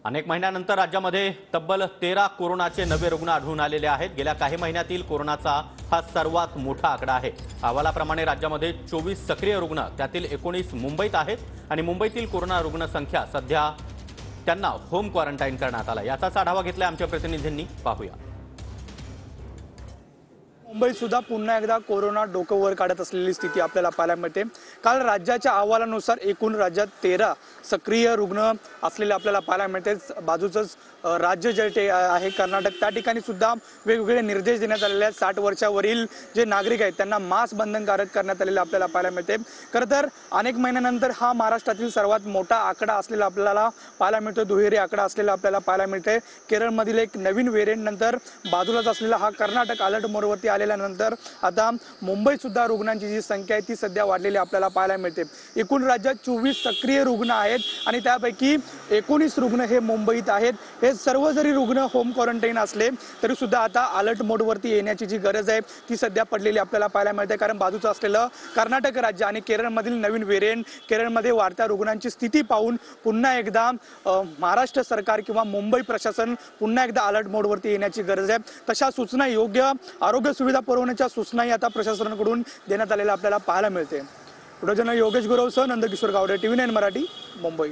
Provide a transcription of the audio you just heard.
अनेक महिन्यानंतर राज्यामध्ये तब्बल 13 कोरोनाचे नवे रुग्ण आढळून आलेले आहेत। गेल्या काही महिन्यातील कोरोनाचा हा सर्वात मोठा आकडा आहे। अहवालाप्रमाणे राज्यामध्ये 24 सक्रिय रुग्ण, त्यातील 19 मुंबईत आहेत आणि मुंबईतील कोरोना रुग्ण संख्या सध्या त्यांना होम क्वारंटाईन करण्यात आला। याचाच आढावा घेतलाय आमच्या प्रतिनिधींनी, पाहूया। मुंबईत सुद्धा पुन्हा एकदा कोरोना डोकं वर काढत असलेली स्थिती आपल्याला पाहायला मिळते। काल राज्याच्या अहवालानुसार एकूण राज्यात 13 सक्रिय रुग्ण असलेले आपल्याला पाहायला मिळते। बाजूचंच राज्य जे आहे कर्नाटक, त्या ठिकाणी सुद्धा वेगवेगळे निर्देश देण्यात आलेले आहेत। 60 वर्षावरील जे नागरिक आहेत त्यांना मास्क बंधनकारक करण्यात आलेले आपल्याला पाहायला मिळते। खरं तर अनेक महिन्यानंतर हा महाराष्ट्रातील सर्वात मोठा आकडा असलेला आपल्याला पाहायला मिळतो। दुहेरी आकडा असलेला आपल्याला पाहायला मिळते। केरळमधील एक नवीन व्हेरिएंट नंतर बाजूलाच असलेला हा कर्नाटक अलर्ट मोडवरती आल्यानंतर आता मुंबईत सुद्धा रुग्णांची जी संख्या आहे ती सध्या वाढलेली आपल्याला पाहायला मिळते। एकूण राज्यात 24 सक्रिय रुग्ण आहेत आणि त्यापैकी 19 रुग्ण हे मुंबईत आहेत। हे सर्व जरी रुग्ण होम क्वारंटाईन असले तरी सुद्धा आता अलर्ट मोडवरती येण्याची जी गरज आहे ती सध्या पडलेली आपल्याला पाहायला मिळते। कारण बाजूचं असलेलं कर्नाटक राज्य आणि केरळमधील नवीन व्हेरिएंट, केरळमध्ये वाढत्या रुग्णांची स्थिती पाहून पुन्हा एकदा महाराष्ट्र सरकार किंवा मुंबई प्रशासन पुन्हा एकदा अलर्ट मोडवरती येण्याची गरज आहे। तशा सूचना, योग्य आरोग्य सुविधा पुरवण्याच्या सूचनाही आता प्रशासनाकडून देण्यात आलेल्या आपल्याला पाहायला मिळते। योगेश गुरवसह नंदकिशोर गावडे, TV9 मराठी, मुंबई।